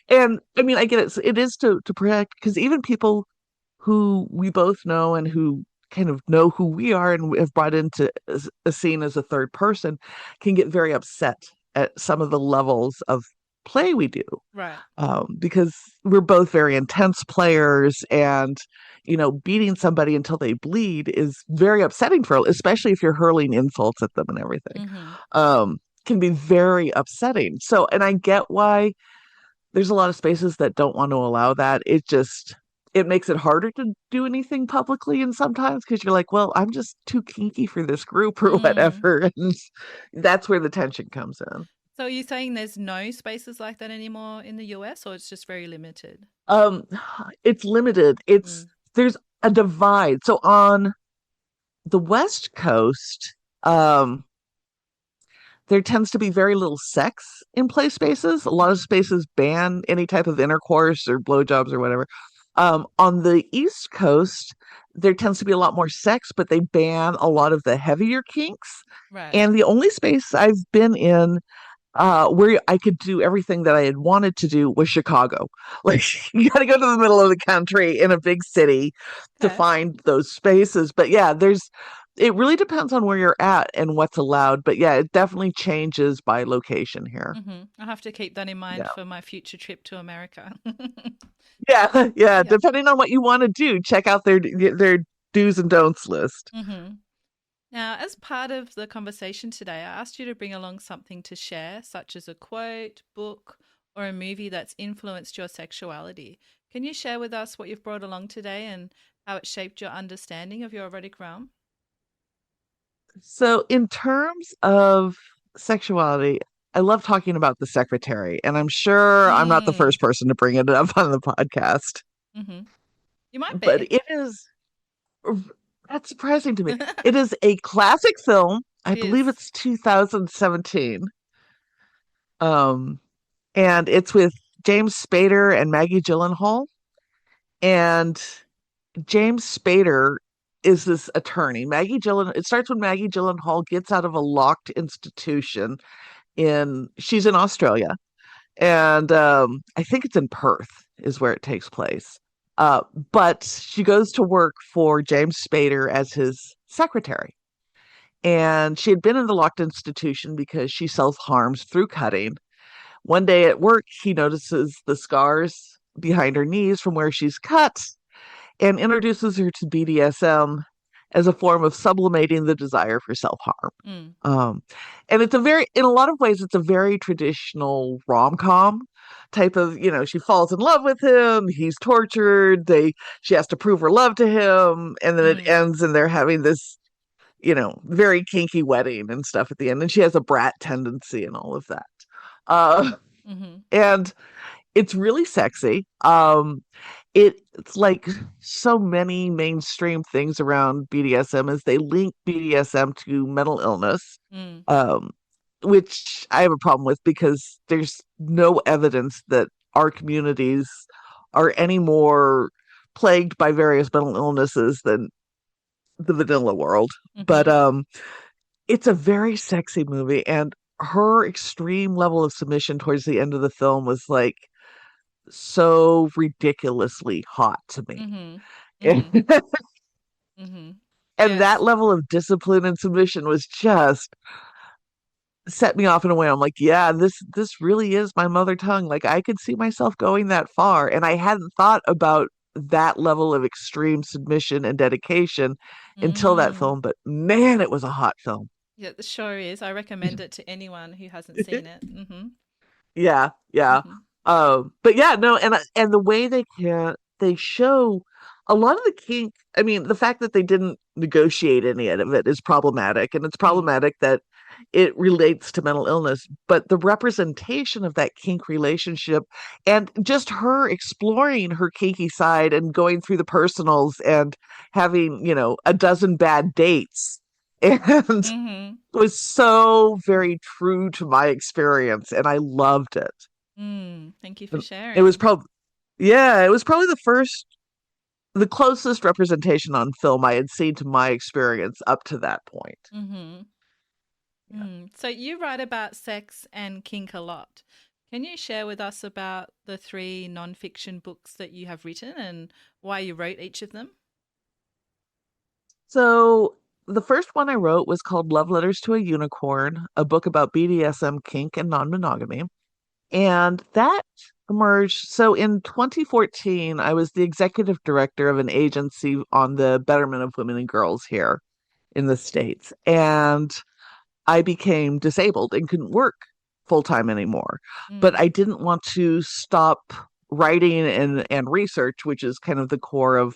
And I mean, I get it. It is to protect, because even people who we both know and who kind of know who we are and have brought into a scene as a third person can get very upset at some of the levels of play we do, Right. because we're both very intense players, and beating somebody until they bleed is very upsetting, for especially if you're hurling insults at them and everything. Mm-hmm. Can be very upsetting. So, and I get why there's a lot of spaces that don't want to allow that. It makes it harder to do anything publicly, and sometimes because you're like, well, I'm just too kinky for this group or Mm. whatever. And that's where the tension comes in. So are you saying there's no spaces like that anymore in the US, or it's just very limited? Um, it's limited. Mm. There's a divide. So on the West Coast, there tends to be very little sex in play spaces. A lot of Mm-hmm. spaces ban any type of intercourse or blowjobs or whatever. On the East Coast, there tends to be a lot more sex, but they ban a lot of the heavier kinks. Right. And the only space I've been in where I could do everything that I had wanted to do was Chicago. Like, you got to go to the middle of the country in a big city to Okay. find those spaces. But yeah, it really depends on where you're at and what's allowed. But yeah, it definitely changes by location here. Mm-hmm. I'll have to keep that in mind Yeah. for my future trip to America. Yeah. Yeah. Yeah. Depending on what you want to do, check out their do's and don'ts list. Mm-hmm. Now, as part of the conversation today, I asked you to bring along something to share, such as a quote, book, or a movie that's influenced your sexuality. Can you share with us what you've brought along today and how it shaped your understanding of your erotic realm? So, in terms of sexuality, I love talking about The Secretary, and I'm sure I'm not the Mm. first person to bring it up on the podcast, Mm-hmm. You might but be. it is that's surprising to me. It is a classic film. I It believe is. it's 2017. Um, and it's with James Spader and Maggie Gyllenhaal. And James Spader is this attorney. It starts when Maggie Gyllenhaal gets out of a locked institution she's in Australia, and I think it's in Perth is where it takes place. But she goes to work for James Spader as his secretary. And she had been in the locked institution because she self harms through cutting. One day at work, he notices the scars behind her knees from where she's cut and introduces her to BDSM as a form of sublimating the desire for self harm. Mm. Um, and in a lot of ways, it's a very traditional rom com type of, she falls in love with him, he's tortured, she has to prove her love to him, and then it Mm. ends and they're having this, very kinky wedding and stuff at the end. And she has a brat tendency and all of that. Uh, Mm-hmm. and it's really sexy. It's like so many mainstream things around BDSM is they link BDSM to mental illness, Mm. um, which I have a problem with because there's no evidence that our communities are any more plagued by various mental illnesses than the vanilla world. But Mm-hmm. it's a very sexy movie, and her extreme level of submission towards the end of the film was like so ridiculously hot to me. Mm-hmm. Mm-hmm. And, Mm-hmm. and that Yes. level of discipline and submission was just set me off in a way. I'm like, yeah, this really is my mother tongue. Like, I could see myself going that far. And I hadn't thought about that level of extreme submission and dedication until that Mm. film. But man, it was a hot film. Yeah, the show is. I recommend it to anyone who hasn't seen it. Mm-hmm. Yeah, yeah. Mm-hmm. But yeah, no, and the way they show a lot of the kink. I mean, the fact that they didn't negotiate any of it is problematic, and it's Mm. problematic that it relates to mental illness. But the representation of that kink relationship, and just her exploring her kinky side and going through the personals and having, a dozen bad dates, and Mm-hmm. was so very true to my experience, and I loved it. Mm. Thank you for It was sharing. Yeah, it was probably the closest representation on film I had seen to my experience up to that point. Mm-hmm. Yeah. So you write about sex and kink a lot. Can you share with us about the three nonfiction books that you have written and why you wrote each of them? So the first one I wrote was called Love Letters to a Unicorn, a book about BDSM, kink, and non-monogamy. And that emerged. So in 2014, I was the executive director of an agency on the betterment of women and girls here in the States. And I became disabled and couldn't work full time anymore. But Mm, I didn't want to stop writing and research, which is kind of the core of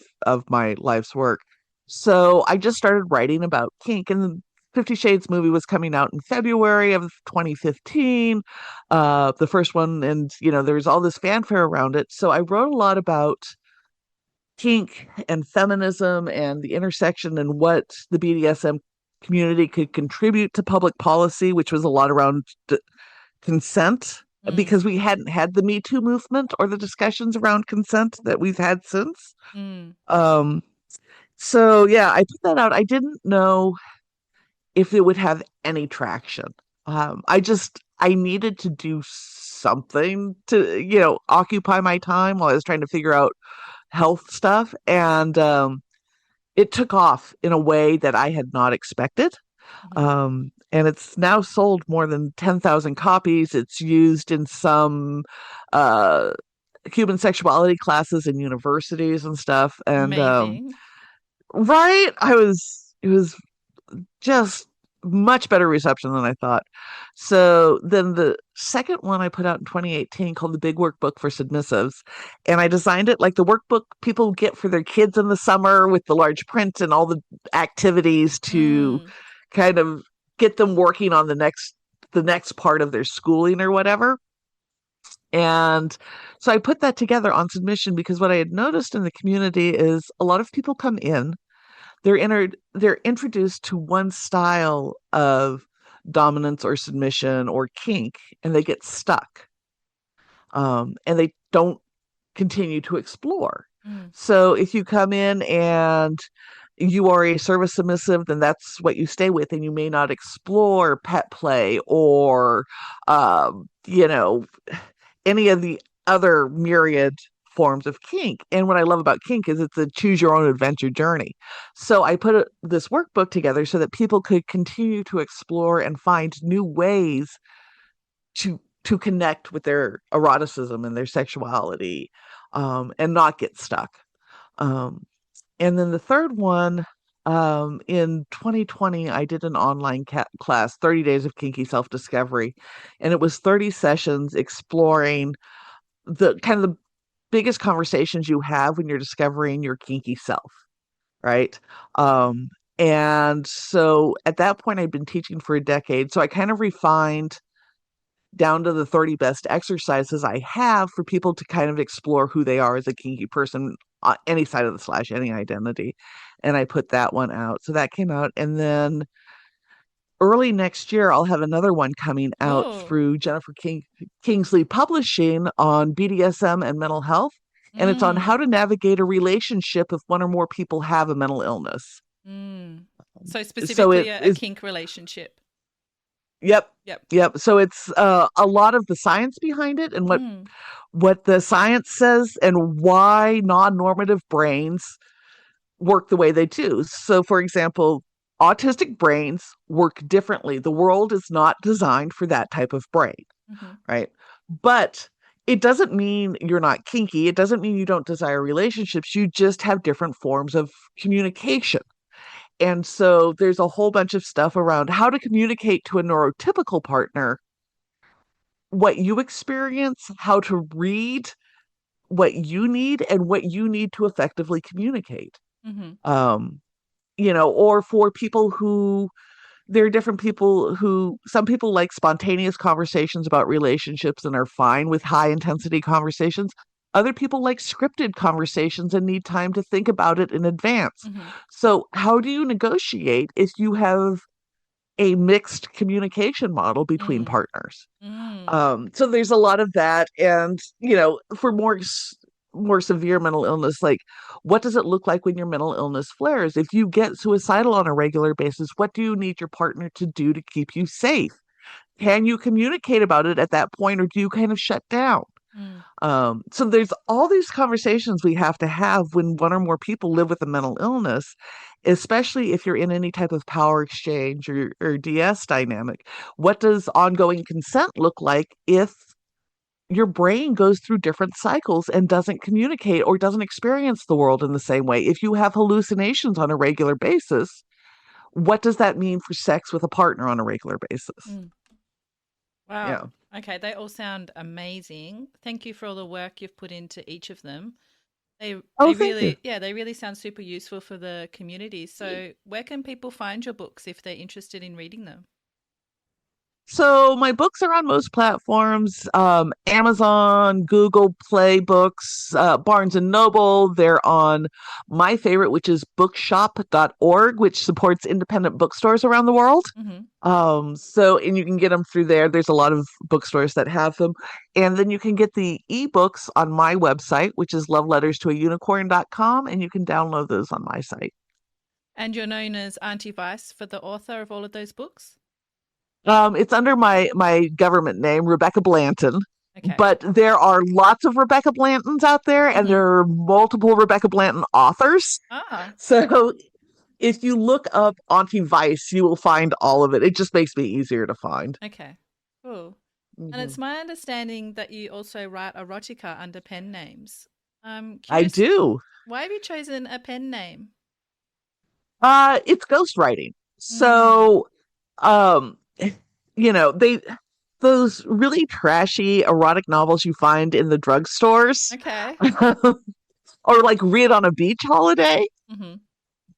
my life's work. So I just started writing about kink, and the 50 Shades movie was coming out in February of 2015, the first one, and there was all this fanfare around it. So I wrote a lot about kink and feminism and the intersection and what the BDSM community could contribute to public policy, which was a lot around consent, mm, because we hadn't had the Me Too movement or the discussions around consent that we've had since. mm, Um, so yeah, I put that out. I didn't know if it would have any traction. I needed to do something to, occupy my time while I was trying to figure out health stuff. And it took off in a way that I had not expected. mhm. And it's now sold more than 10,000 copies. It's used in some uh, human sexuality classes in universities and stuff. And Amazing. right, it was just much better reception than I thought. So then the second one I put out in 2018 called the Big Workbook for Submissives. And I designed it like the workbook people get for their kids in the summer with the large print and all the activities to Mm, kind of get them working on the next part of their schooling or whatever. And so I put that together on submission because what I had noticed in the community is a lot of people come in, they're introduced to one style of dominance or submission or kink, and they get stuck, and they don't continue to explore. mm, So if you come in and you are a service submissive, then that's what you stay with, and you may not explore pet play or you know any of the other myriad forms of kink. And what I love about kink is it's a choose your own adventure journey. So I put this workbook together so that people could continue to explore and find new ways to connect with their eroticism and their sexuality, and not get stuck. Um, and then the third one, in 2020, I did an online class, 30 Days of Kinky Self Discovery. And it was 30 sessions exploring the kind of the biggest conversations you have when you're discovering your kinky self, right? Um, and so at that point, I'd been teaching for a decade. So I kind of refined down to the 30 best exercises I have for people to kind of explore who they are as a kinky person on any side of the slash, any identity. And I put that one out. So that came out. And then early next year, I'll have another one coming out cool. through Kingsley Publishing on BDSM and mental health. And it's on how Mm, to navigate a relationship if one or more people have a mental illness. mm. So So specifically it a is, kink relationship. yep, Yep. yep. So it's a lot of the science behind it and Mm, what the science says and why non-normative brains work the way they do. So, for example, autistic brains work differently. The world is not designed for that type of brain, mm-hmm, right? But it doesn't mean you're not kinky. It doesn't mean you don't desire relationships. You just have different forms of communication. And so there's a whole bunch of stuff around how to communicate to a neurotypical partner what you experience, how to read what you need, and what you need to effectively communicate. mm-hmm, Um, or for people who there are different people who some people like spontaneous conversations about relationships and are fine with high intensity conversations. Other people like scripted conversations and need time to think about it in advance. mm-hmm, So, how do you negotiate if you have a mixed communication model between mm, partners? mm, So there's a lot of that, and for more more severe mental illness, like what does it look like when your mental illness flares? If you get suicidal on a regular basis, what do you need your partner to do to keep you safe? Can you communicate about it at that point, or do you kind of shut down? Mm. So there's all these conversations we have to have when one or more people live with a mental illness, especially if you're in any type of power exchange or DS dynamic. What does ongoing consent look like if your brain goes through different cycles and doesn't communicate or doesn't experience the world in the same way? If you have hallucinations on a regular basis, what does that mean for sex with a partner on a regular basis? Mm. Wow. Yeah. Okay, they all sound amazing. Thank you for all the work you've put into each of them. Oh, They thank you. really, yeah, they really sound super useful for the community. So, where can people find your books if they're interested in reading them? So my books are on most platforms, Amazon, Google Play Books, Barnes and Noble. They're on my favorite, which is bookshop.org, which supports independent bookstores around the world. Mm-hmm. And you can get them through there. There's a lot of bookstores that have them. And then you can get the ebooks on my website, which is loveletterstoaunicorn.com, and you can download those on my site. And you're known as Auntie Vice for the author of all of those books? It's under my government name, Rebecca Blanton, Okay. but there are lots of Rebecca Blantons out there, and Mm-hmm. there are multiple Rebecca Blanton authors. Ah, So if you look up Auntie Vice, you will find all of it. It just makes me easier to find. okay. Cool. And Hmm. it's my understanding that you also write erotica under pen names. I'm I curious, do. why have you chosen a pen name? It's ghostwriting. Mm. So, um, they those really trashy erotic novels you find in the drugstores, Okay. or like read on a beach holiday. Mm-hmm.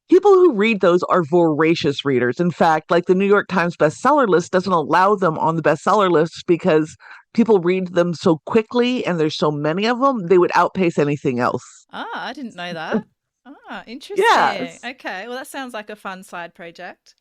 People who read those are voracious readers. In fact, like the New York Times bestseller list doesn't allow them on the bestseller list because people read them so quickly and there's so many of them, they would outpace anything else. Ah, I didn't know that. Ah, interesting. Yes. Okay. Well, that sounds like a fun side project.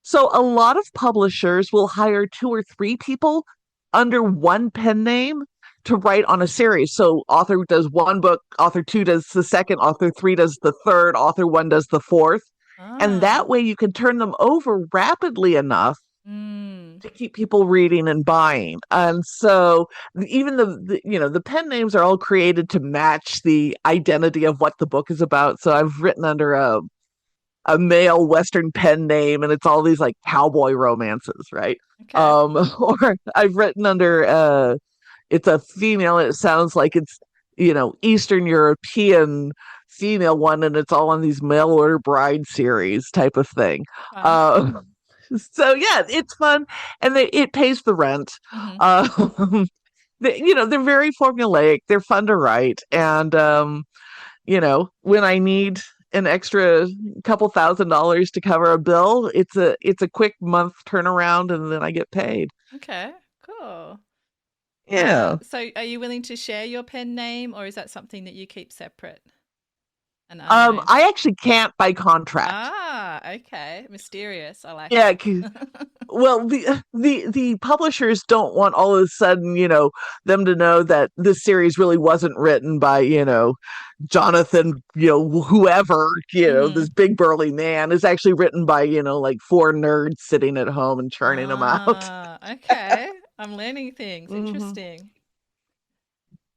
So a lot of publishers will hire two or three people under one pen name to write on a series. So author does one book, author two does the second, author three does the third, author one does the fourth. And that Ah. way you can turn them over rapidly enough Mm. to keep people reading and buying. And so even the pen names are all created to match the identity of what the book is about. So I've written under a male Western pen name, and it's all these like cowboy romances, right? Okay. Or I've written under it's a female, and it sounds like it's Eastern European female one, and it's all on these mail order bride series type of thing. Fun. Um, so yeah, it's fun, and it pays the rent. Mm-hmm. Um, they're very formulaic. They're fun to write, and when I need an extra couple $1,000s to cover a bill, it's a quick month turnaround, and then I get paid. Okay. Cool. Yeah. So are you willing to share your pen name or is that something that you keep separate and unknown? I actually can't by contract. Ah, okay. Mysterious. I like Yeah. it. Well, the publishers don't want all of a sudden, them to know that this series really wasn't written by, Jonathan, whoever, Mm-hmm. this big burly man is actually written by, like four nerds sitting at home and churning them out. Ah, okay. I'm learning things. Hmm. Interesting.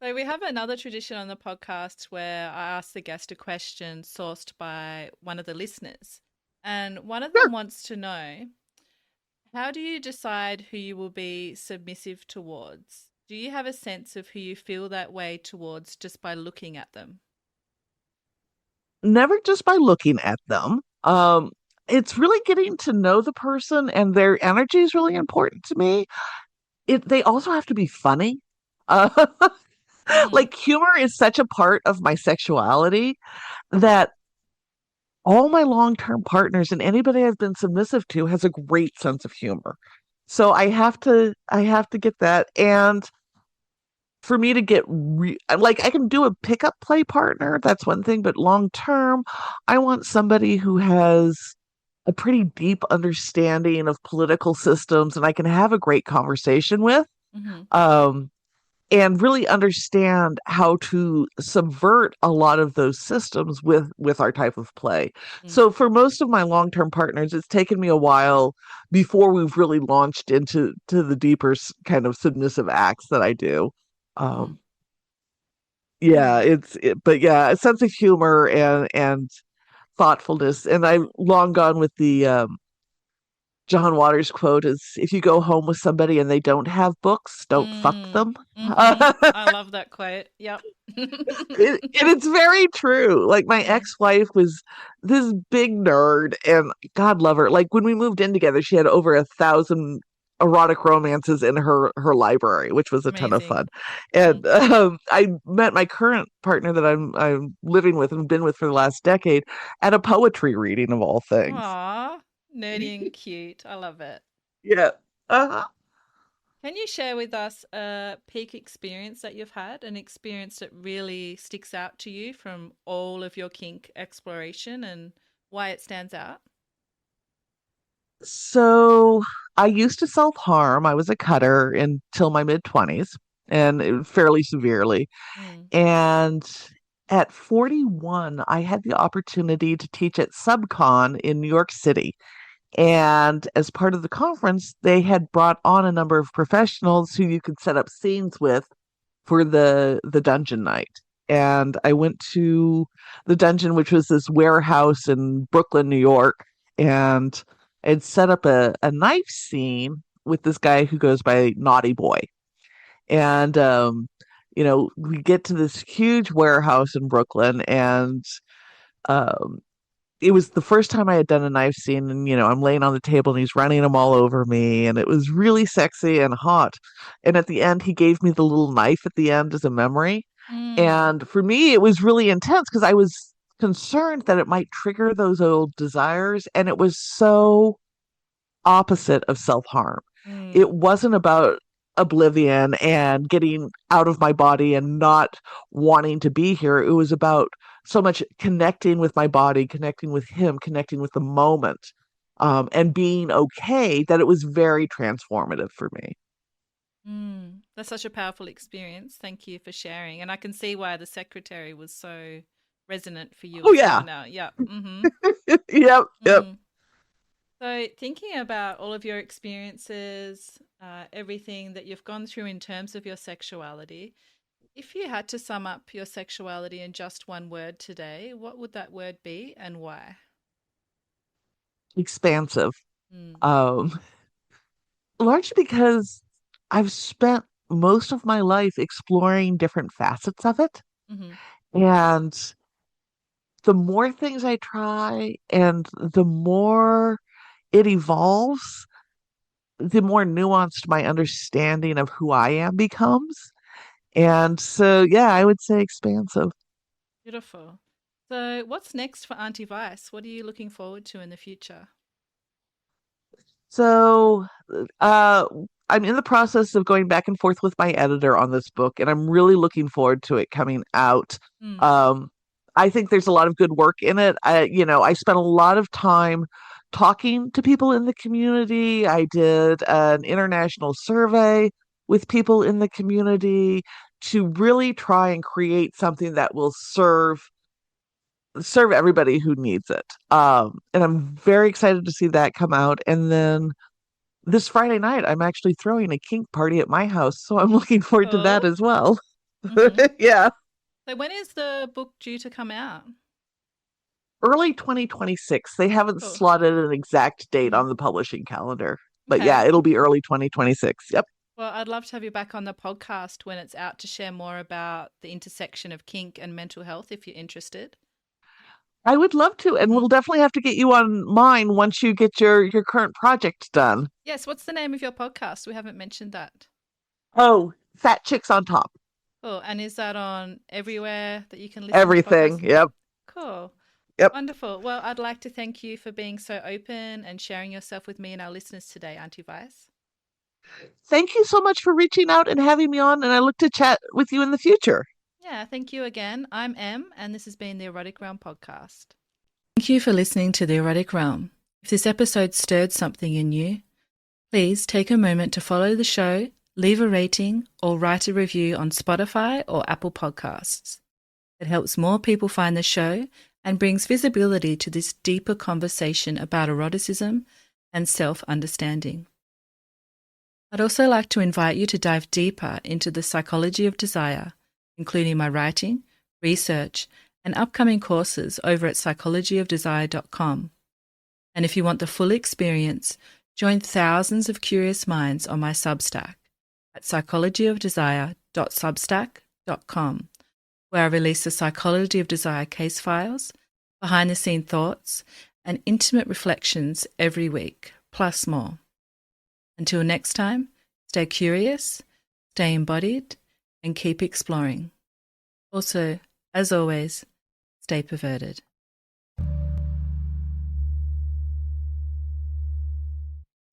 So we have another tradition on the podcast where I ask the guest a question sourced by one of the listeners. And one of them Sure. wants to know, how do you decide who you will be submissive towards? Do you have a sense of who you feel that way towards just by looking at them? Never just by looking at them. It's really getting to know the person, and their energy is really important to me. They also have to be funny. Uh, Mm-hmm. like humor is such a part of my sexuality that all my long-term partners and anybody I've been submissive to has a great sense of humor. So I have to get that. And for me to like I can do a pickup play partner, that's one thing, but long term, I want somebody who has a pretty deep understanding of political systems and I can have a great conversation with. Mm-hmm. Um, and really understand how to subvert a lot of those systems with our type of play. Mm, So for most of my long-term partners, it's taken me a while before we've really launched into the deeper kind of submissive acts that I do. mm, Um, yeah, mm, but yeah, a sense of humor and thoughtfulness. And I've long gone with the John Waters quote is, if you go home with somebody and they don't have books, don't fuck mm, them. mm-hmm. I love that quote. Yep. And it's very true. Like my Mm, ex-wife was this big nerd, and God love her. Like when we moved in together, she had over 1,000 erotic romances in her library, which was a ton of amazing. fun. Mm. And I met my current partner that I'm living with and been with for the last decade at a poetry reading of all things. Aw, nerdy and cute. I love it. Yeah. Uh-huh. Can you share with us a peak experience that you've had, an experience that really sticks out to you from all of your kink exploration and why it stands out? So I used to self-harm. I was a cutter until my mid-20s and fairly severely. Mm. And at 41, I had the opportunity to teach at SubCon in New York City. And as part of the conference, they had brought on a number of professionals who you could set up scenes with for the dungeon night. And I went to the dungeon, which was this warehouse in Brooklyn, New York, and I'd set up a knife scene with this guy who goes by Naughty Boy. And we get to this huge warehouse in Brooklyn, and um, it was the first time I had done a knife scene, and I'm laying on the table and he's running them all over me, and it was really sexy and hot. And at the end, he gave me the little knife at the end as a memory. Mm. And for me, it was really intense because I was concerned that it might trigger those old desires, and it was so opposite of self-harm. It Mm. wasn't about oblivion and getting out of my body and not wanting to be here. It was about so much connecting with my body, connecting with him, connecting with the moment, and being okay, that it was very transformative for me. Mm. That's such a powerful experience. Thank you for sharing. And I can see why the secretary was so resonant for you Oh as well yeah. now. Yeah. Mm-hmm. Yep, yep. Mm. So, thinking about all of your experiences, everything that you've gone through in terms of your sexuality, if you had to sum up your sexuality in just one word today, what would that word be and why? Expansive. Mm. Um, Largely because I've spent most of my life exploring different facets of it. Mm-hmm. And the more things I try and the more it evolves, the more nuanced my understanding of who I am becomes. And so, yeah, I would say expansive. Beautiful. So, what's next for Auntie Vice? What are you looking forward to in the future? So, uh, I'm in the process of going back and forth with my editor on this book, and I'm really looking forward to it coming out. Mm. Um, I think there's a lot of good work in it. I spent a lot of time talking to people in the community. I did an international survey with people in the community to really try and create something that will serve everybody who needs it. And I'm very excited to see that come out. And then this Friday night, I'm actually throwing a kink party at my house, so I'm looking forward to that Cool. as well. Mm-hmm. Yeah, So, when is the book due to come out? early 2026. They haven't Cool. slotted an exact date Mm-hmm. on the publishing calendar, but yeah, Okay. it'll be early 2026. Yep. Well, I'd love to have you back on the podcast when it's out to share more about the intersection of kink and mental health if you're interested. I would love to, and Hmm. we'll definitely have to get you on mine once you get your current project done. Yes, what's the name of your podcast? We haven't mentioned that. Oh, Fat Chicks on Top. Cool. And is that on everywhere that you can listen to Everything. podcasts? Yep. Yep. Cool. Yep. Wonderful. Well, I'd like to thank you for being so open and sharing yourself with me and our listeners today, Auntie Vice. Thank you so much for reaching out and having me on, and I look to chat with you in the future. Yeah, thank you again. I'm Em, and this has been the Erotic Realm podcast. Thank you for listening to the Erotic Realm. If this episode stirred something in you, please take a moment to follow the show, leave a rating or write a review on Spotify or Apple Podcasts. It helps more people find the show and brings visibility to this deeper conversation about eroticism and self-understanding. I'd also like to invite you to dive deeper into the psychology of desire, including my writing, research, and upcoming courses over at psychologyofdesire.com. And if you want the full experience, join thousands of curious minds on my Substack at psychologyofdesire.substack.com, where I release the Psychology of Desire case files, behind-the-scene thoughts, and intimate reflections every week, plus more. Until next time, stay curious, stay embodied, and keep exploring. Also, as always, stay perverted.